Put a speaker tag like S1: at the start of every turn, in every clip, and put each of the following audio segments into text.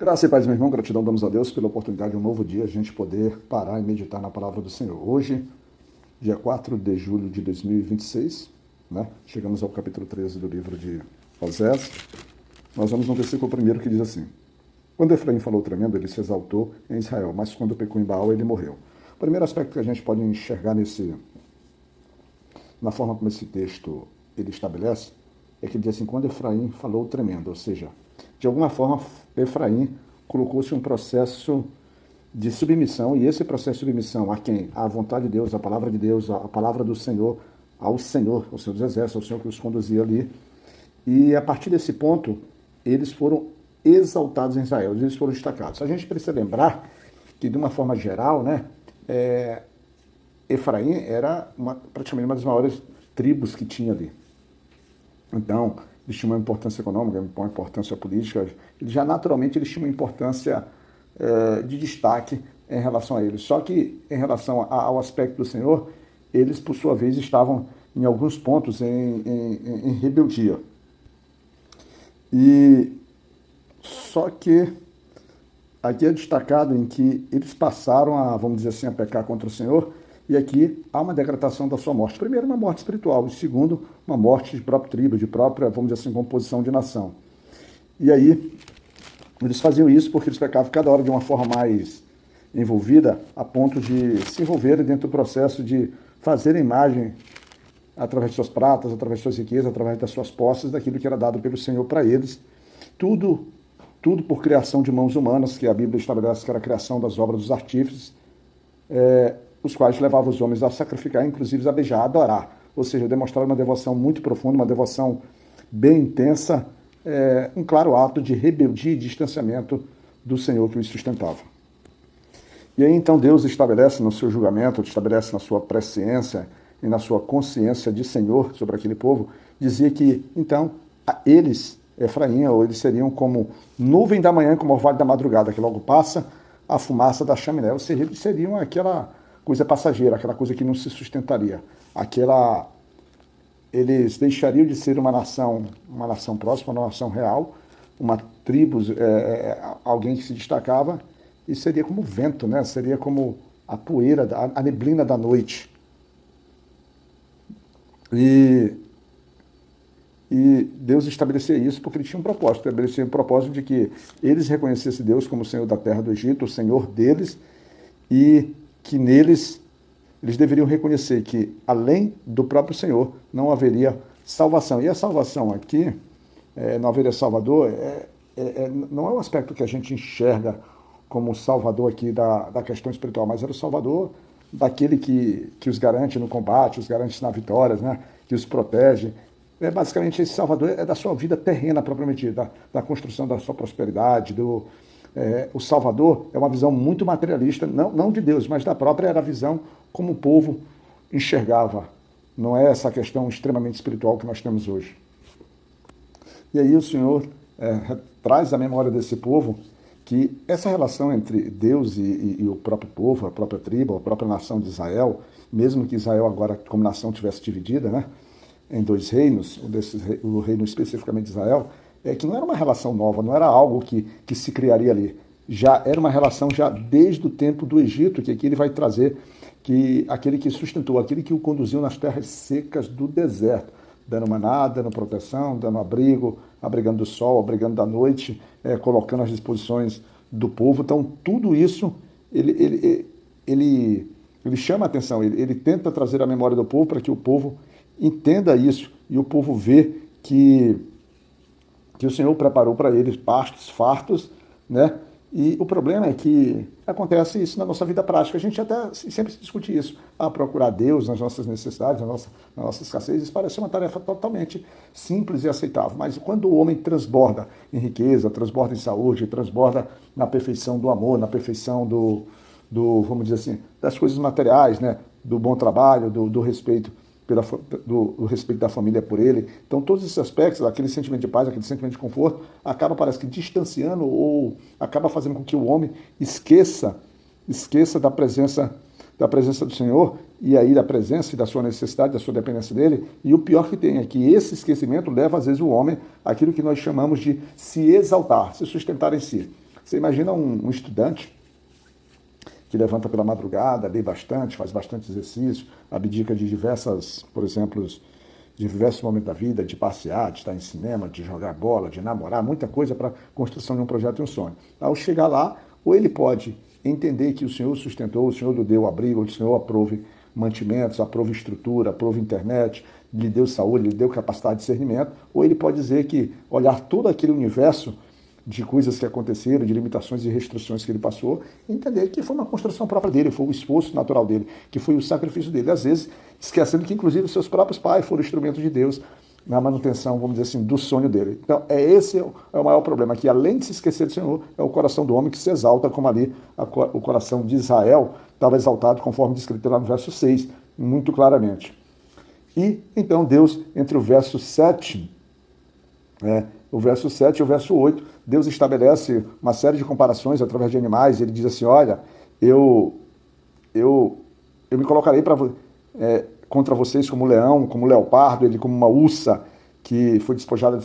S1: Graça e paz, meu irmão, gratidão damos a Deus pela oportunidade de um novo dia, a gente poder parar e meditar na palavra do Senhor. Hoje, dia 4 de julho de 2026, né? Chegamos ao capítulo 13 do livro de Osés. Nós vamos no versículo 1 que diz assim: Quando Efraim falou tremendo, ele se exaltou em Israel, mas quando pecou em Baal, ele morreu. O primeiro aspecto que a gente pode enxergar na forma como esse texto ele estabelece, é que ele diz assim: quando Efraim falou tremendo, ou seja, de alguma forma Efraim colocou-se um processo de submissão, e esse processo de submissão a quem? À vontade de Deus, à palavra de Deus, à palavra do Senhor, ao Senhor dos exércitos, ao Senhor que os conduzia ali. E a partir desse ponto, eles foram exaltados em Israel, eles foram destacados. A gente precisa lembrar que, de uma forma geral, né, Efraim era praticamente uma das maiores tribos que tinha ali. Então, eles tinham uma importância econômica, uma importância política, eles tinham uma importância de destaque em relação a eles. Só que, em relação ao aspecto do Senhor, eles, por sua vez, estavam, em alguns pontos, em rebeldia. E só que aqui é destacado em que eles passaram a, vamos dizer assim, a pecar contra o Senhor, e aqui há uma decretação da sua morte. Primeiro, uma morte espiritual, e segundo, uma morte de própria tribo, de própria, vamos dizer assim, composição de nação. E aí, eles faziam isso porque eles pecavam cada hora de uma forma mais envolvida, a ponto de se envolverem dentro do processo de fazer a imagem através de suas pratas, através de suas riquezas, através das suas posses, daquilo que era dado pelo Senhor para eles. Tudo, tudo por criação de mãos humanas, que a Bíblia estabelece que era a criação das obras dos artífices, os quais levavam os homens a sacrificar, inclusive a beijar, a adorar. Ou seja, demonstrar uma devoção muito profunda, uma devoção bem intensa, um claro ato de rebeldia e distanciamento do Senhor que os sustentava. E aí então Deus estabelece no seu julgamento, estabelece na sua presciência e na sua consciência de Senhor sobre aquele povo, dizia que então eles, Efraim, ou eles seriam como nuvem da manhã, como orvalho da madrugada, que logo passa a fumaça da chaminé, ou seja, eles seriam aquela coisa passageira, aquela coisa que não se sustentaria, eles deixariam de ser uma nação próxima, uma nação real, uma tribo, alguém que se destacava, e seria como o vento, né? Seria como a poeira, a neblina da noite. E, e Deus estabelecia isso porque ele tinha um propósito, estabelecia um propósito de que eles reconhecessem Deus como o Senhor da terra do Egito, o Senhor deles, e que neles eles deveriam reconhecer que, além do próprio Senhor, não haveria salvação. E a salvação aqui, não haveria Salvador, não é um aspecto que a gente enxerga como Salvador aqui da questão espiritual, mas era o Salvador daquele que os garante no combate, os garante na vitória, né? Que os protege. Basicamente, esse Salvador é da sua vida terrena propriamente dita, da construção da sua prosperidade, o Salvador é uma visão muito materialista, não de Deus, mas da própria era a visão como o povo enxergava. Não é essa questão extremamente espiritual que nós temos hoje. E aí o Senhor traz à memória desse povo que essa relação entre Deus e o próprio povo, a própria tribo, a própria nação de Israel, mesmo que Israel agora como nação tivesse dividida, né, em dois reinos, o reino especificamente de Israel, que não era uma relação nova, não era algo que se criaria ali. Já era uma relação já desde o tempo do Egito, que aqui ele vai trazer que aquele que sustentou, aquele que o conduziu nas terras secas do deserto, dando maná, dando proteção, dando abrigo, abrigando do sol, abrigando da noite, colocando as disposições do povo. Então, tudo isso, ele chama a atenção, ele tenta trazer a memória do povo para que o povo entenda isso e o povo vê que o Senhor preparou para eles pastos fartos, né? E o problema é que acontece isso na nossa vida prática. A gente até sempre discute isso. Procurar Deus nas nossas necessidades, na nossa escassez, isso parece uma tarefa totalmente simples e aceitável. Mas quando o homem transborda em riqueza, transborda em saúde, transborda na perfeição do amor, na perfeição vamos dizer assim, das coisas materiais, né? Do bom trabalho, do respeito do respeito da família por ele. Então, todos esses aspectos, aquele sentimento de paz, aquele sentimento de conforto, acaba, parece que, distanciando ou acaba fazendo com que o homem esqueça da presença do Senhor, e aí da presença e da sua necessidade, da sua dependência dele. E o pior que tem é que esse esquecimento leva, às vezes, o homem àquilo que nós chamamos de se exaltar, se sustentar em si. Você imagina um estudante que levanta pela madrugada, lê bastante, faz bastante exercício, abdica de diversas, por exemplo, de diversos momentos da vida, de passear, de estar em cinema, de jogar bola, de namorar, muita coisa para a construção de um projeto e um sonho. Ao chegar lá, ou ele pode entender que o Senhor sustentou, o Senhor lhe deu abrigo, o Senhor aprove mantimentos, aprove estrutura, aprove internet, lhe deu saúde, lhe deu capacidade de discernimento, ou ele pode dizer que olhar todo aquele universo de coisas que aconteceram, de limitações e restrições que ele passou, e entender que foi uma construção própria dele, foi o esforço natural dele, que foi o sacrifício dele. Às vezes, esquecendo que, inclusive, seus próprios pais foram instrumentos de Deus na manutenção, vamos dizer assim, do sonho dele. Então, esse é o maior problema, que além de se esquecer do Senhor, é o coração do homem que se exalta, como ali o coração de Israel estava exaltado, conforme descrito lá no verso 6, muito claramente. E, então, Deus, entre o verso 7, o verso 7 e o verso 8, Deus estabelece uma série de comparações através de animais. Ele diz assim, olha, eu me colocarei contra vocês como leão, como leopardo, ele como uma ursa que foi despojada de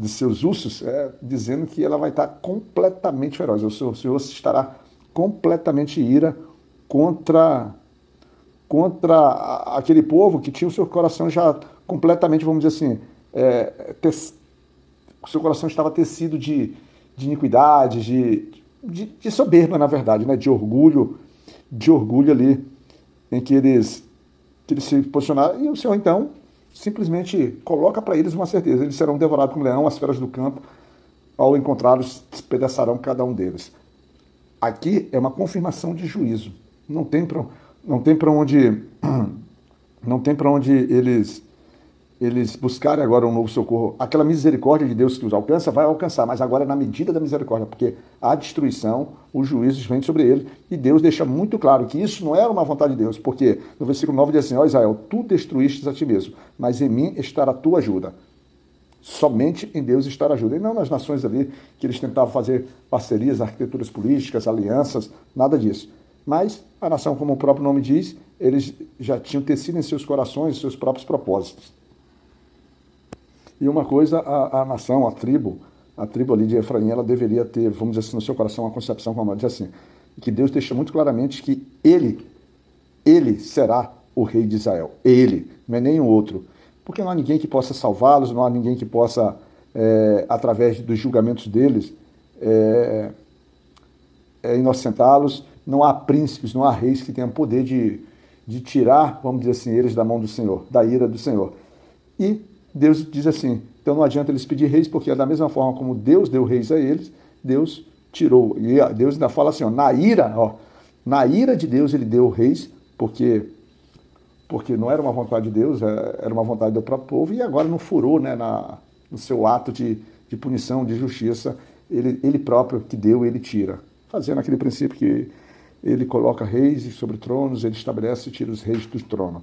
S1: seus ursos, dizendo que ela vai estar completamente feroz. O Senhor estará completamente ira contra aquele povo que tinha o seu coração já completamente, vamos dizer assim, o seu coração estava tecido de iniquidade, de soberba, na verdade, né? de orgulho ali, em que eles se posicionaram. E o Senhor, então, simplesmente coloca para eles uma certeza: eles serão devorados como leão, as feras do campo, ao encontrá-los, despedaçarão cada um deles. Aqui é uma confirmação de juízo. Não tem para onde eles buscarem agora um novo socorro. Aquela misericórdia de Deus que os alcança, vai alcançar, mas agora é na medida da misericórdia, porque a destruição, os juízos vêm sobre ele, e Deus deixa muito claro que isso não era uma vontade de Deus, porque no versículo 9 diz assim, ó Israel, tu destruístes a ti mesmo, mas em mim estará a tua ajuda. Somente em Deus estará a ajuda, e não nas nações ali, que eles tentavam fazer parcerias, arquiteturas políticas, alianças, nada disso. Mas a nação, como o próprio nome diz, eles já tinham tecido em seus corações seus próprios propósitos. E uma coisa, a nação, a tribo ali de Efraim, ela deveria ter, vamos dizer assim, no seu coração, uma concepção, como ela diz assim, que Deus deixa muito claramente que ele será o rei de Israel. Ele, não é nenhum outro. Porque não há ninguém que possa salvá-los, não há ninguém que possa, através dos julgamentos deles, inocentá-los. Não há príncipes, não há reis que tenham poder de tirar, vamos dizer assim, eles da mão do Senhor, da ira do Senhor. E Deus diz assim, então não adianta eles pedir reis, porque da mesma forma como Deus deu reis a eles, Deus tirou. E Deus ainda fala assim, na ira de Deus ele deu reis, porque não era uma vontade de Deus, era uma vontade do próprio povo, e agora no furor, né, no seu ato de punição, de justiça, ele próprio que deu, ele tira. Fazendo aquele princípio que ele coloca reis sobre tronos, ele estabelece e tira os reis do trono.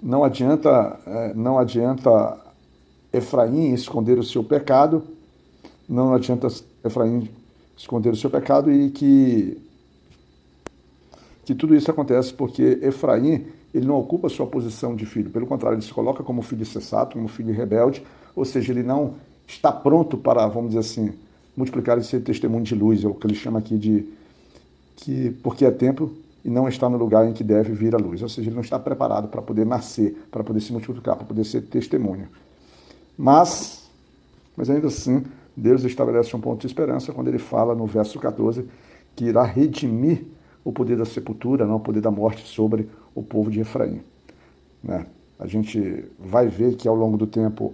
S1: Não adianta Efraim esconder o seu pecado, não adianta Efraim esconder o seu pecado, e que tudo isso acontece porque Efraim, ele não ocupa a sua posição de filho, pelo contrário, ele se coloca como filho insensato, como filho rebelde, ou seja, ele não está pronto para, vamos dizer assim, multiplicar esse testemunho de luz, é o que ele chama aqui porque é tempo e não está no lugar em que deve vir a luz. Ou seja, ele não está preparado para poder nascer, para poder se multiplicar, para poder ser testemunha. Mas ainda assim, Deus estabelece um ponto de esperança quando ele fala no verso 14 que irá redimir o poder da sepultura, não o poder da morte sobre o povo de Efraim. Né? A gente vai ver que ao longo do tempo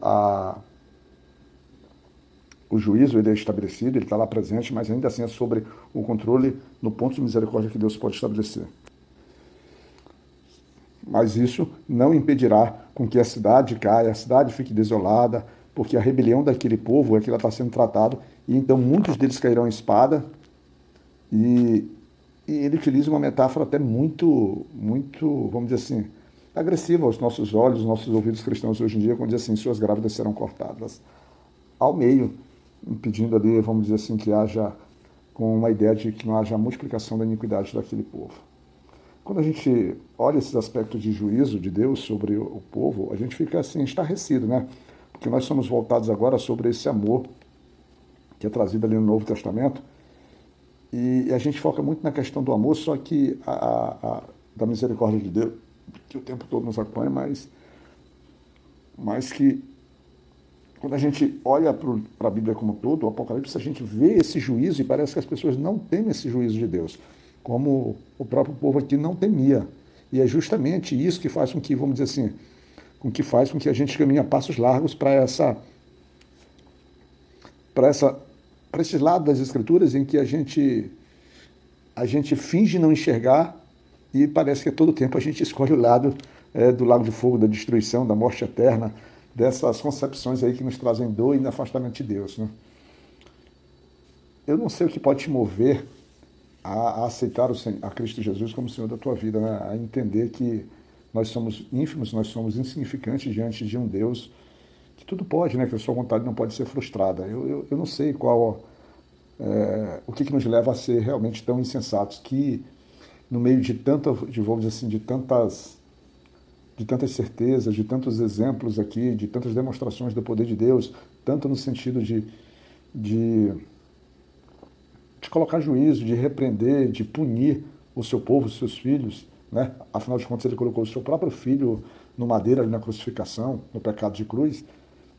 S1: o juízo ele é estabelecido, ele está lá presente, mas ainda assim é sobre o controle no ponto de misericórdia que Deus pode estabelecer. Mas isso não impedirá com que a cidade caia, a cidade fique desolada, porque a rebelião daquele povo é que ela está sendo tratada, e então muitos deles cairão em espada, e ele utiliza uma metáfora até muito, vamos dizer assim, agressiva aos nossos olhos, aos nossos ouvidos cristãos hoje em dia, quando diz assim, suas grávidas serão cortadas ao meio, impedindo ali, vamos dizer assim, que haja, com uma ideia de que não haja multiplicação da iniquidade daquele povo. Quando a gente olha esses aspectos de juízo de Deus sobre o povo, a gente fica assim, estarrecido, né? porque nós somos voltados agora sobre esse amor que é trazido ali no Novo Testamento, e a gente foca muito na questão do amor, só que da misericórdia de Deus, que o tempo todo nos acompanha, mas que quando a gente olha para a Bíblia como um todo, o Apocalipse, a gente vê esse juízo e parece que as pessoas não temem esse juízo de Deus, como o próprio povo aqui não temia. E é justamente isso que faz com que, vamos dizer assim, faz com que a gente caminhe a passos largos para esse lado das Escrituras em que a gente finge não enxergar e parece que a todo tempo a gente escolhe o lado do lago de fogo, da destruição, da morte eterna, dessas concepções aí que nos trazem dor e afastamento de Deus, né? Eu não sei o que pode te mover a aceitar a Cristo Jesus como Senhor da tua vida, né? A entender que nós somos ínfimos, nós somos insignificantes diante de um Deus que tudo pode, né? Que a sua vontade não pode ser frustrada. Eu não sei o que nos leva a ser realmente tão insensatos que no meio vamos dizer assim, de tantas certezas, de tantos exemplos aqui, de tantas demonstrações do poder de Deus, tanto no sentido de colocar juízo, de repreender, de punir o seu povo, os seus filhos, né? Afinal de contas, ele colocou o seu próprio filho no madeira, ali na crucificação, no pecado de cruz,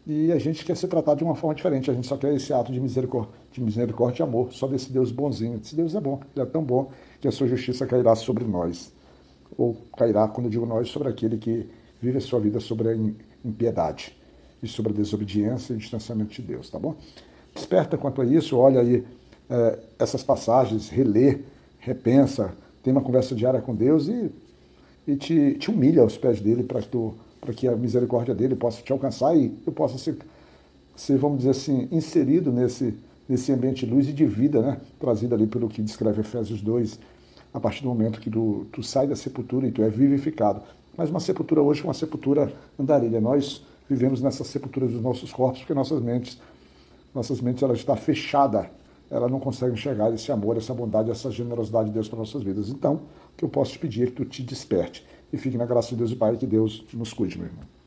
S1: e a gente quer ser tratado de uma forma diferente, a gente só quer esse ato de misericórdia e amor, só desse Deus bonzinho. Esse Deus é bom, ele é tão bom que a sua justiça cairá sobre nós. Ou cairá, quando eu digo nós, sobre aquele que vive a sua vida sobre a impiedade e sobre a desobediência e o distanciamento de Deus, tá bom? Desperta quanto a isso, olha aí essas passagens, relê, repensa, tem uma conversa diária com Deus e te humilha aos pés dele para que a misericórdia dele possa te alcançar e eu possa ser, vamos dizer assim, inserido nesse ambiente de luz e de vida, né? Trazido ali pelo que descreve Efésios 2, a partir do momento que tu sai da sepultura e tu é vivificado. Mas uma sepultura hoje é uma sepultura andarilha. Nós vivemos nessa sepultura dos nossos corpos porque nossas mentes ela está fechada. Ela não consegue enxergar esse amor, essa bondade, essa generosidade de Deus para nossas vidas. Então, o que eu posso te pedir é que tu te desperte e fique na graça de Deus e Pai, que Deus nos cuide, meu irmão.